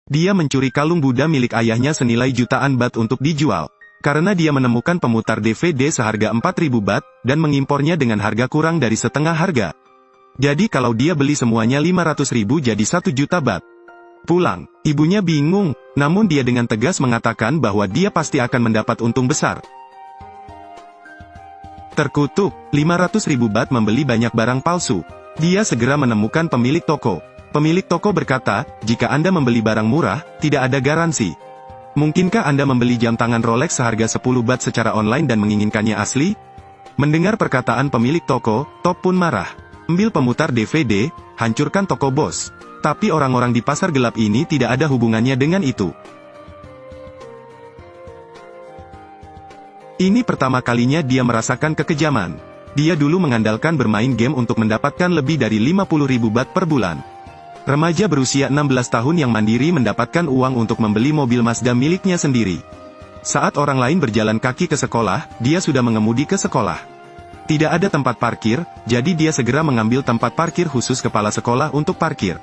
Dia mencuri kalung Buddha milik ayahnya senilai jutaan bat untuk dijual. Karena dia menemukan pemutar DVD seharga 4.000 bat, dan mengimpornya dengan harga kurang dari setengah harga. Jadi kalau dia beli semuanya 500.000 jadi 1 juta bat. Pulang, ibunya bingung, namun dia dengan tegas mengatakan bahwa dia pasti akan mendapat untung besar. Terkutuk, 500.000 bat membeli banyak barang palsu. Dia segera menemukan pemilik toko. Pemilik toko berkata, jika Anda membeli barang murah, tidak ada garansi. Mungkinkah Anda membeli jam tangan Rolex seharga 10 bat secara online dan menginginkannya asli? Mendengar perkataan pemilik toko, Top pun marah. Ambil pemutar DVD, hancurkan toko bos. Tapi orang-orang di pasar gelap ini tidak ada hubungannya dengan itu. Ini pertama kalinya dia merasakan kekejaman. Dia dulu mengandalkan bermain game untuk mendapatkan lebih dari 50.000 bat per bulan. Remaja berusia 16 tahun yang mandiri mendapatkan uang untuk membeli mobil Mazda miliknya sendiri. Saat orang lain berjalan kaki ke sekolah, dia sudah mengemudi ke sekolah. Tidak ada tempat parkir, jadi dia segera mengambil tempat parkir khusus kepala sekolah untuk parkir.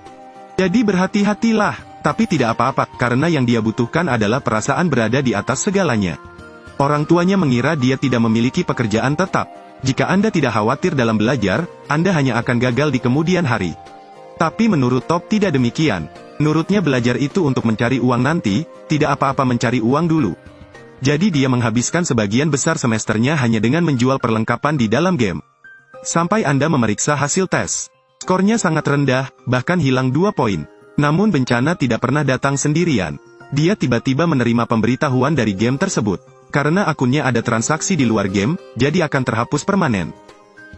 Jadi berhati-hatilah, tapi tidak apa-apa, karena yang dia butuhkan adalah perasaan berada di atas segalanya. Orang tuanya mengira dia tidak memiliki pekerjaan tetap. Jika Anda tidak khawatir dalam belajar, Anda hanya akan gagal di kemudian hari. Tapi menurut Top tidak demikian. Menurutnya belajar itu untuk mencari uang nanti, tidak apa-apa mencari uang dulu. Jadi dia menghabiskan sebagian besar semesternya hanya dengan menjual perlengkapan di dalam game. Sampai Anda memeriksa hasil tes. Skornya sangat rendah, bahkan hilang 2 poin. Namun bencana tidak pernah datang sendirian. Dia tiba-tiba menerima pemberitahuan dari game tersebut. Karena akunnya ada transaksi di luar game, jadi akan terhapus permanen.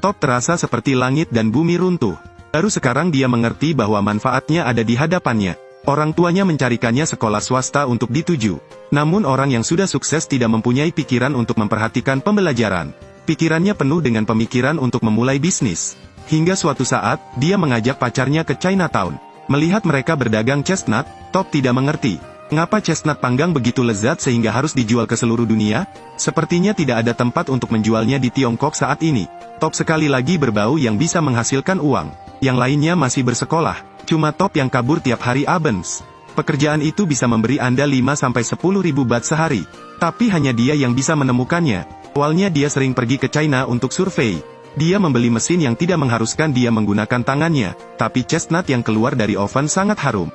Top terasa seperti langit dan bumi runtuh. Baru sekarang dia mengerti bahwa manfaatnya ada di hadapannya. Orang tuanya mencarikannya sekolah swasta untuk dituju. Namun orang yang sudah sukses tidak mempunyai pikiran untuk memperhatikan pembelajaran. Pikirannya penuh dengan pemikiran untuk memulai bisnis. Hingga suatu saat, dia mengajak pacarnya ke Chinatown. Melihat mereka berdagang chestnut, Top tidak mengerti. Mengapa chestnut panggang begitu lezat sehingga harus dijual ke seluruh dunia? Sepertinya tidak ada tempat untuk menjualnya di Tiongkok saat ini. Top sekali lagi berbau yang bisa menghasilkan uang. Yang lainnya masih bersekolah. Cuma Top yang kabur tiap hari abends. Pekerjaan itu bisa memberi Anda 5-10 ribu bat sehari. Tapi hanya dia yang bisa menemukannya. Awalnya dia sering pergi ke China untuk survei. Dia membeli mesin yang tidak mengharuskan dia menggunakan tangannya. Tapi chestnut yang keluar dari oven sangat harum.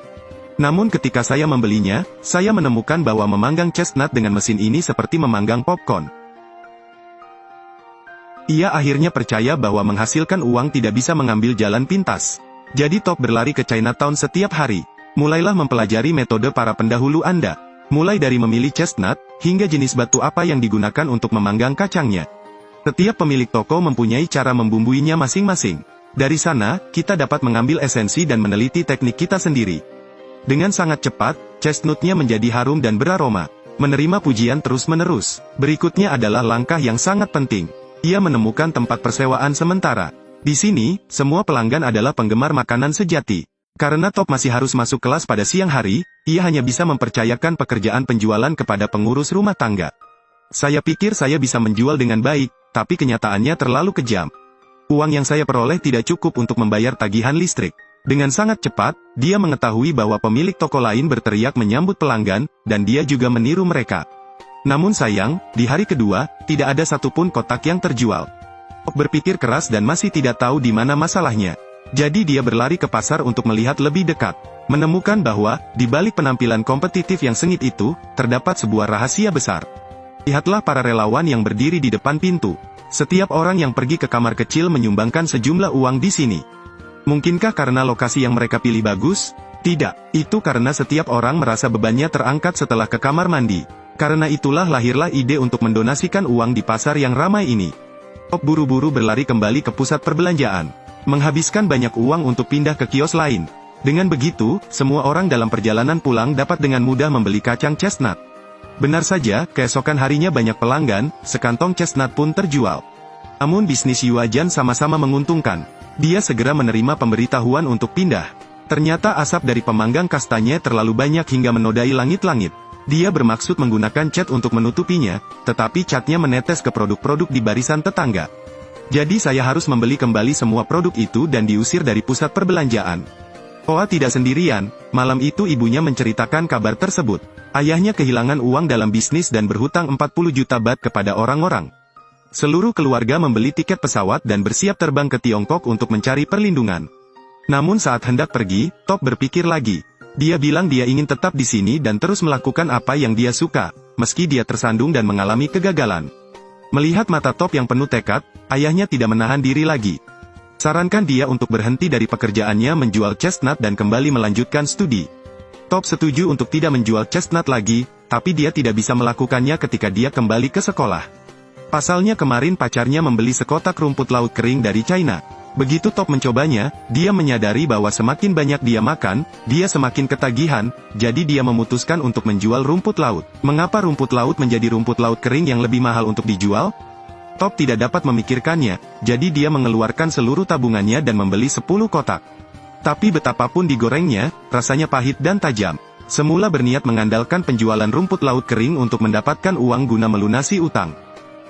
Namun ketika saya membelinya, saya menemukan bahwa memanggang chestnut dengan mesin ini seperti memanggang popcorn. Ia akhirnya percaya bahwa menghasilkan uang tidak bisa mengambil jalan pintas. Jadi Top berlari ke Chinatown setiap hari. Mulailah mempelajari metode para pendahulu Anda. Mulai dari memilih chestnut, hingga jenis batu apa yang digunakan untuk memanggang kacangnya. Setiap pemilik toko mempunyai cara membumbuinya masing-masing. Dari sana, kita dapat mengambil esensi dan meneliti teknik kita sendiri. Dengan sangat cepat, chestnutnya menjadi harum dan beraroma. Menerima pujian terus-menerus. Berikutnya adalah langkah yang sangat penting. Ia menemukan tempat persewaan sementara. Di sini, semua pelanggan adalah penggemar makanan sejati. Karena Top masih harus masuk kelas pada siang hari, ia hanya bisa mempercayakan pekerjaan penjualan kepada pengurus rumah tangga. Saya pikir saya bisa menjual dengan baik, tapi kenyataannya terlalu kejam. Uang yang saya peroleh tidak cukup untuk membayar tagihan listrik. Dengan sangat cepat, dia mengetahui bahwa pemilik toko lain berteriak menyambut pelanggan, dan dia juga meniru mereka. Namun sayang, di hari kedua, tidak ada satupun kotak yang terjual. Top berpikir keras dan masih tidak tahu di mana masalahnya. Jadi dia berlari ke pasar untuk melihat lebih dekat. Menemukan bahwa, di balik penampilan kompetitif yang sengit itu, terdapat sebuah rahasia besar. Lihatlah para relawan yang berdiri di depan pintu. Setiap orang yang pergi ke kamar kecil menyumbangkan sejumlah uang di sini. Mungkinkah karena lokasi yang mereka pilih bagus? Tidak, itu karena setiap orang merasa bebannya terangkat setelah ke kamar mandi. Karena itulah lahirlah ide untuk mendonasikan uang di pasar yang ramai ini. Top buru-buru berlari kembali ke pusat perbelanjaan. Menghabiskan banyak uang untuk pindah ke kios lain. Dengan begitu, semua orang dalam perjalanan pulang dapat dengan mudah membeli kacang chestnut. Benar saja, keesokan harinya banyak pelanggan, sekantong chestnut pun terjual. Namun bisnis Yuajan sama-sama menguntungkan. Dia segera menerima pemberitahuan untuk pindah. Ternyata asap dari pemanggang kastanya terlalu banyak hingga menodai langit-langit. Dia bermaksud menggunakan cat untuk menutupinya, tetapi catnya menetes ke produk-produk di barisan tetangga. Jadi saya harus membeli kembali semua produk itu dan diusir dari pusat perbelanjaan. Hoa tidak sendirian, malam itu ibunya menceritakan kabar tersebut. Ayahnya kehilangan uang dalam bisnis dan berhutang 40 juta baht kepada orang-orang. Seluruh keluarga membeli tiket pesawat dan bersiap terbang ke Tiongkok untuk mencari perlindungan. Namun saat hendak pergi, Top berpikir lagi. Dia bilang dia ingin tetap di sini dan terus melakukan apa yang dia suka, meski dia tersandung dan mengalami kegagalan. Melihat mata Top yang penuh tekad, ayahnya tidak menahan diri lagi. Sarankan dia untuk berhenti dari pekerjaannya menjual chestnut dan kembali melanjutkan studi. Top setuju untuk tidak menjual chestnut lagi, tapi dia tidak bisa melakukannya ketika dia kembali ke sekolah. Pasalnya kemarin pacarnya membeli sekotak rumput laut kering dari China. Begitu Top mencobanya, dia menyadari bahwa semakin banyak dia makan, dia semakin ketagihan, jadi dia memutuskan untuk menjual rumput laut. Mengapa rumput laut menjadi rumput laut kering yang lebih mahal untuk dijual? Top tidak dapat memikirkannya, jadi dia mengeluarkan seluruh tabungannya dan membeli 10 kotak. Tapi betapapun digorengnya, rasanya pahit dan tajam. Semula berniat mengandalkan penjualan rumput laut kering untuk mendapatkan uang guna melunasi utang.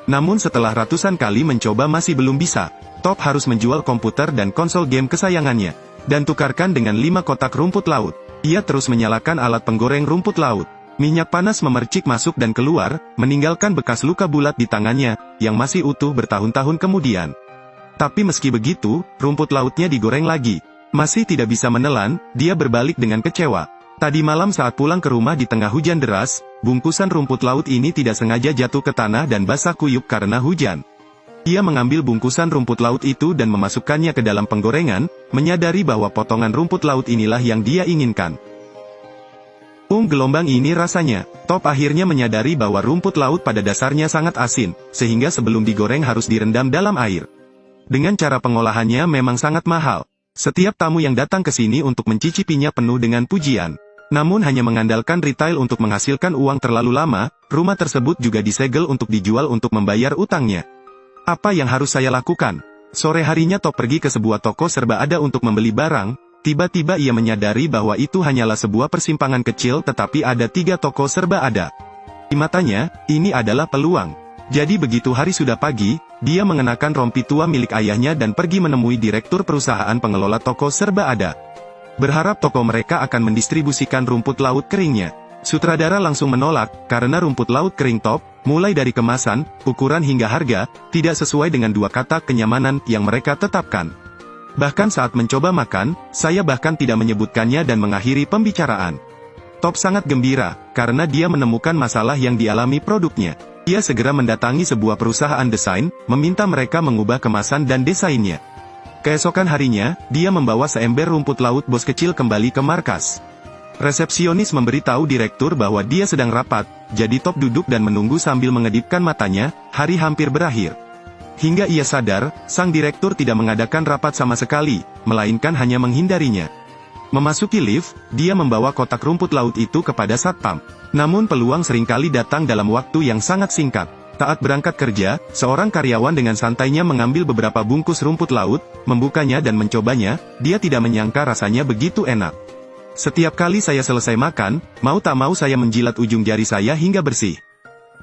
Namun setelah ratusan kali mencoba masih belum bisa, Top harus menjual komputer dan konsol game kesayangannya, dan tukarkan dengan 5 kotak rumput laut. Ia terus menyalakan alat penggoreng rumput laut. Minyak panas memercik masuk dan keluar, meninggalkan bekas luka bulat di tangannya, yang masih utuh bertahun-tahun kemudian. Tapi meski begitu, rumput lautnya digoreng lagi. Masih tidak bisa menelan, dia berbalik dengan kecewa. Tadi malam saat pulang ke rumah di tengah hujan deras, bungkusan rumput laut ini tidak sengaja jatuh ke tanah dan basah kuyup karena hujan. Ia mengambil bungkusan rumput laut itu dan memasukkannya ke dalam penggorengan, menyadari bahwa potongan rumput laut inilah yang dia inginkan. Gelombang ini rasanya. Top akhirnya menyadari bahwa rumput laut pada dasarnya sangat asin, sehingga sebelum digoreng harus direndam dalam air. Dengan cara pengolahannya memang sangat mahal. Setiap tamu yang datang ke sini untuk mencicipinya penuh dengan pujian. Namun hanya mengandalkan retail untuk menghasilkan uang terlalu lama, rumah tersebut juga disegel untuk dijual untuk membayar utangnya. Apa yang harus saya lakukan? Sore harinya Top pergi ke sebuah toko serba ada untuk membeli barang, tiba-tiba ia menyadari bahwa itu hanyalah sebuah persimpangan kecil tetapi ada 3 toko serba ada. Di matanya, ini adalah peluang. Jadi begitu hari sudah pagi, dia mengenakan rompi tua milik ayahnya dan pergi menemui direktur perusahaan pengelola toko serba ada. Berharap toko mereka akan mendistribusikan rumput laut keringnya. Sutradara langsung menolak, karena rumput laut kering Top, mulai dari kemasan, ukuran hingga harga, tidak sesuai dengan 2 kata kenyamanan yang mereka tetapkan. Bahkan saat mencoba makan, saya bahkan tidak menyebutkannya dan mengakhiri pembicaraan. Top sangat gembira, karena dia menemukan masalah yang dialami produknya. Ia segera mendatangi sebuah perusahaan desain, meminta mereka mengubah kemasan dan desainnya. Keesokan harinya, dia membawa seember rumput laut bos kecil kembali ke markas. Resepsionis memberitahu direktur bahwa dia sedang rapat, jadi Top duduk dan menunggu sambil mengedipkan matanya. Hari hampir berakhir. Hingga ia sadar, sang direktur tidak mengadakan rapat sama sekali, melainkan hanya menghindarinya. Memasuki lift, dia membawa kotak rumput laut itu kepada satpam. Namun peluang seringkali datang dalam waktu yang sangat singkat. Saat berangkat kerja, seorang karyawan dengan santainya mengambil beberapa bungkus rumput laut, membukanya dan mencobanya. Dia tidak menyangka rasanya begitu enak. Setiap kali saya selesai makan, mau tak mau saya menjilat ujung jari saya hingga bersih.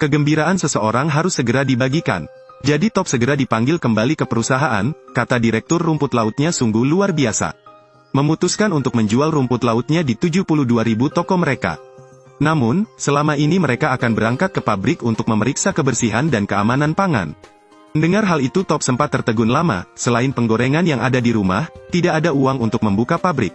Kegembiraan seseorang harus segera dibagikan. Jadi Top segera dipanggil kembali ke perusahaan, kata direktur rumput lautnya sungguh luar biasa. Memutuskan untuk menjual rumput lautnya di 72.000 toko mereka. Namun, selama ini mereka akan berangkat ke pabrik untuk memeriksa kebersihan dan keamanan pangan. Mendengar hal itu Top sempat tertegun lama, selain penggorengan yang ada di rumah, tidak ada uang untuk membuka pabrik.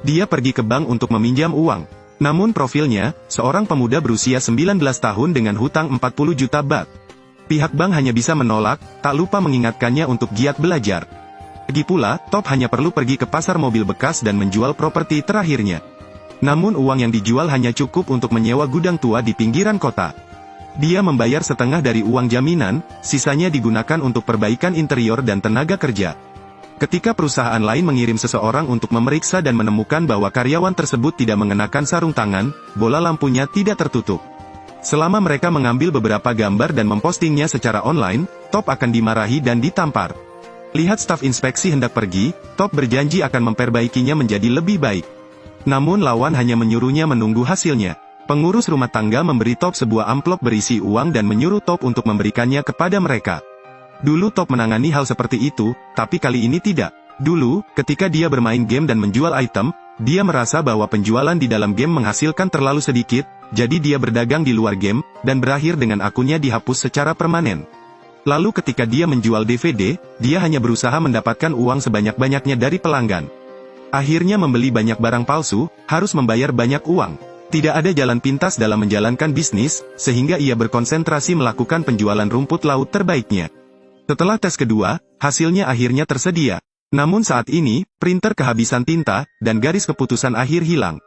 Dia pergi ke bank untuk meminjam uang. Namun profilnya, seorang pemuda berusia 19 tahun dengan hutang 40 juta baht. Pihak bank hanya bisa menolak, tak lupa mengingatkannya untuk giat belajar. Lagi pula, Top hanya perlu pergi ke pasar mobil bekas dan menjual properti terakhirnya. Namun uang yang dijual hanya cukup untuk menyewa gudang tua di pinggiran kota. Dia membayar setengah dari uang jaminan, sisanya digunakan untuk perbaikan interior dan tenaga kerja. Ketika perusahaan lain mengirim seseorang untuk memeriksa dan menemukan bahwa karyawan tersebut tidak mengenakan sarung tangan, bola lampunya tidak tertutup. Selama mereka mengambil beberapa gambar dan mempostingnya secara online, Top akan dimarahi dan ditampar. Lihat staf inspeksi hendak pergi, Top berjanji akan memperbaikinya menjadi lebih baik. Namun lawan hanya menyuruhnya menunggu hasilnya. Pengurus rumah tangga memberi Top sebuah amplop berisi uang dan menyuruh Top untuk memberikannya kepada mereka. Dulu Top menangani hal seperti itu, tapi kali ini tidak. Dulu, ketika dia bermain game dan menjual item, Dia merasa bahwa penjualan di dalam game menghasilkan terlalu sedikit, jadi dia berdagang di luar game, dan berakhir dengan akunnya dihapus secara permanen. Lalu ketika dia menjual DVD, dia hanya berusaha mendapatkan uang sebanyak-banyaknya dari pelanggan. Akhirnya membeli banyak barang palsu, harus membayar banyak uang. Tidak ada jalan pintas dalam menjalankan bisnis, sehingga ia berkonsentrasi melakukan penjualan rumput laut terbaiknya. Setelah tes kedua, hasilnya akhirnya tersedia. Namun saat ini, printer kehabisan tinta, dan garis keputusan akhir hilang.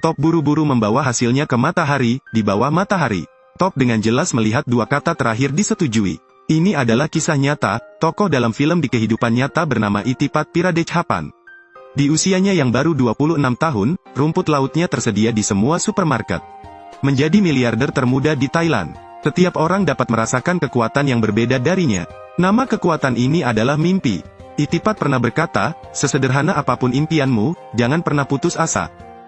Top buru-buru membawa hasilnya ke matahari, di bawah matahari. Top dengan jelas melihat dua kata terakhir disetujui. Ini adalah kisah nyata, tokoh dalam film di kehidupan nyata bernama Itipat Piradechhapan. Di usianya yang baru 26 tahun, rumput lautnya tersedia di semua supermarket. Menjadi miliarder termuda di Thailand. Setiap orang dapat merasakan kekuatan yang berbeda darinya. Nama kekuatan ini adalah mimpi. Itipat pernah berkata, sesederhana apapun impianmu, jangan pernah putus asa.